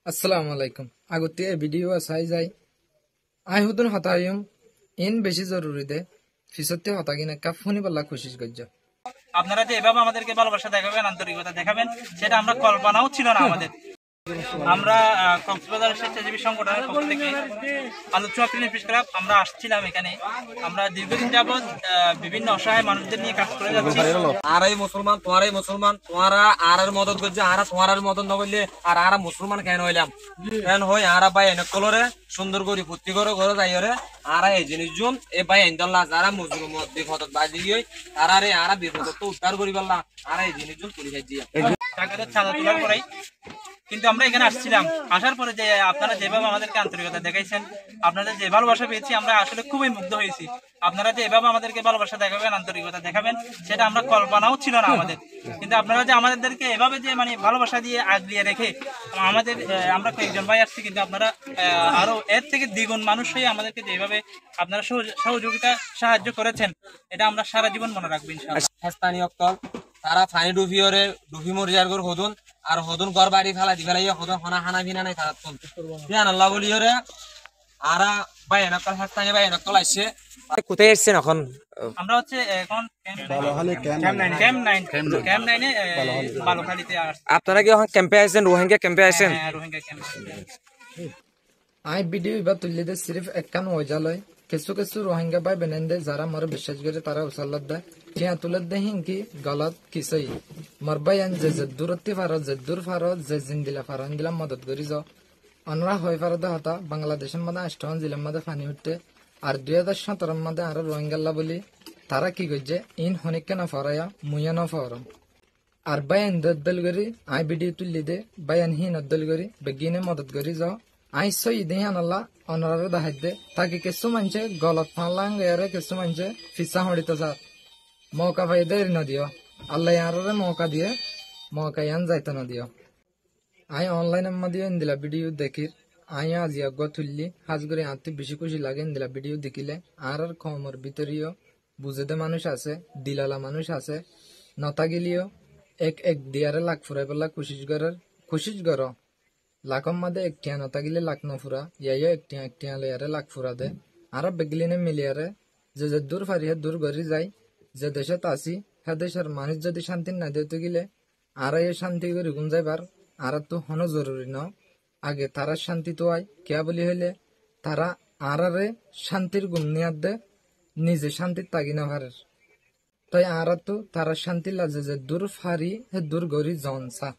আসসালামু আলাইকুম আগতে ভিডিও আসাই যাই আই হুদুন হতায়ুম ইন বেশি জরুরি দে ফিসতে হতাগিনা কা ফোনি বল্লা কোশিশ গজ্জ আপনারা যে এভাবে আমাদেরকে ভালোবাসা দেখাবেন, আন্তরিকতা দেখাবেন, সেটা আমরা কল্পনাও ছিল না আমাদের। আমরা কক্সবাজার স্বেচ্ছাসেবী সংগঠনের পক্ষ থেকে আলোচনা ফিনিশ ক্লাব আমরা আসছিলাম এখানে। আমরা দীর্ঘদিন যাবৎ বিভিন্ন অসহায় মানুষদের নিয়ে কাজ করে যাচ্ছি। আরাই মুসলমান তোমারাই মুসলমান তোমারা আর মদত করছে আর তোমার মদত না করলে আর মুসলমান কেন হইলাম কেন হই আর ভাই এনে কলরে সুন্দর করে ফুর্তি করে ঘরে যাই রে আর এই জিনিসজন এ ভাই ইনশাআল্লাহ যারা মজলুম বিপদ বাজি গই আর আরে আর বিপদ তো উদ্ধার করি পারলা আর এই জিনিসজন করি যাই টাকাটা চাঁদা তোলার পরেই কিন্তু আমরা এখানে আসছিলাম। আসার পরে যে আপনারা যেভাবে আমাদেরকে আন্তরিকতা দেখাইছেন, আপনাদের যে ভালোবাসা পেয়েছি, আমরা আসলে খুবই মুগ্ধ হয়েছি। আপনারা যে এভাবে আমাদেরকে ভালোবাসা দেখাবেন, আন্তরিকতা দেখাবেন, সেটা আমরা কল্পনাও ছিল না আমাদের। কিন্তু আপনারা যে আমাদেরকে এভাবে যে মানে ভালোবাসা দিয়ে আগলিয়ে রেখে আমাদের আমরা কয়েকজন ভাই আসছি, কিন্তু আপনারা আরো এর থেকে দ্বিগুণ মানুষ হয়ে আমাদেরকে যেভাবে আপনারা সহযোগিতা সাহায্য করেছেন, এটা আমরা সারা জীবন মনে রাখবো ইনশাআল্লাহ। স্থানীয় তল তারা ফানি ডুবিওরে ডুবি মরিয়ার গর হদুন আর হদুন ঘর বাড়ি ফেলা দি ফেলাই হদুন হনা হানা ভিনা নাই তারা তুন বিয়ান আল্লাহ বলিওরে আরা ভাই এনকল স্থানীয় ভাই এনকল আইছে। কোথায় এসেছেন এখন? আমরা হচ্ছে এখন ক্যাম্প 9 এ বালুখালীতে আসছি। আপনারা কি এখন ক্যাম্পে আছেন? রোহিঙ্গা ক্যাম্পে আছেন? রোহিঙ্গা ক্যাম্পে। আই ভিডিও ইবা তুললে দে সিরিফ একখান ওজালয় কিছু কিছু রোহিঙ্গা ভাই বেনেন্দে যারা মার বিশ্বাস করে তারা উসাল্লাদ দেয় টিয়া তুলত দে হিংকি গলত কিসই মরবাই আন যে দূরত্তি ফারো যে দূর ফারো যে জিন্দিলা ফারো ইন্দিলা মদত করি যাও অনরা হয় ফারো দে হতা বাংলাদেশের মধ্যে 8 জেলার মধ্যে ফানি উঠতে আর 2017 মধ্যে আরো রোহিঙ্গাল্লা বলি তারা কি করছে ইন হনিকে না ফরায়া মুয়া না ফরম আর বায়ান দদ্দল করি আই ভিডিও তুললি দে বায়ান হি নদ্দল করি বেগিনে মদত করি যাও আই সই দে আনাল্লা অনরার দাহাই দে তাকে কিছু মানছে গলত ফানলাং এরে কিছু মানছে ফিসা হড়িতে যা মৌকা পাই দে না দিও আল্লাহ ইয়ারে মৌকা দিয়ে মৌকা ইয়ান যাইতে না দিও আই অনলাইন আম্মা দিয়ে ইন্দিলা ভিডিও দেখির আই আজ ইয়াগ তুললি হাজ করে আত্মি বেশি খুশি লাগে ইন্দিলা ভিডিও দেখিলে আর কমর ভিতরিও বুঝেতে মানুষ আছে দিলালা মানুষ আছে নতা গেলিও এক দিয়ারে লাখ ফুরাই পেলা কোশিশ কর লাখম মাদে একটিয়া নতা গিলে লাখ নফুরা ইয়াইও একটিয়া লেয়ারে লাখ ফুরা দে আর বেগলিনে মিলিয়ারে যে দূর ফারিয়ে দূর গড়ি যায় যে দেশে আসি হ্যাঁ দেশের মানুষ যদি শান্তি না দিতে গেলে আর এই শান্তি করে গুণ যাইবার আর তো হনো জরুরি ন আগে তারা শান্তি তো আয় কেয়া বলি হইলে তারা আর শান্তির গুণ নিয়ার দে নিজে শান্তির তাগি না পারে তাই আর তো তারা শান্তি লাগে যে দূর ফারি হে দূর গড়ি জন সা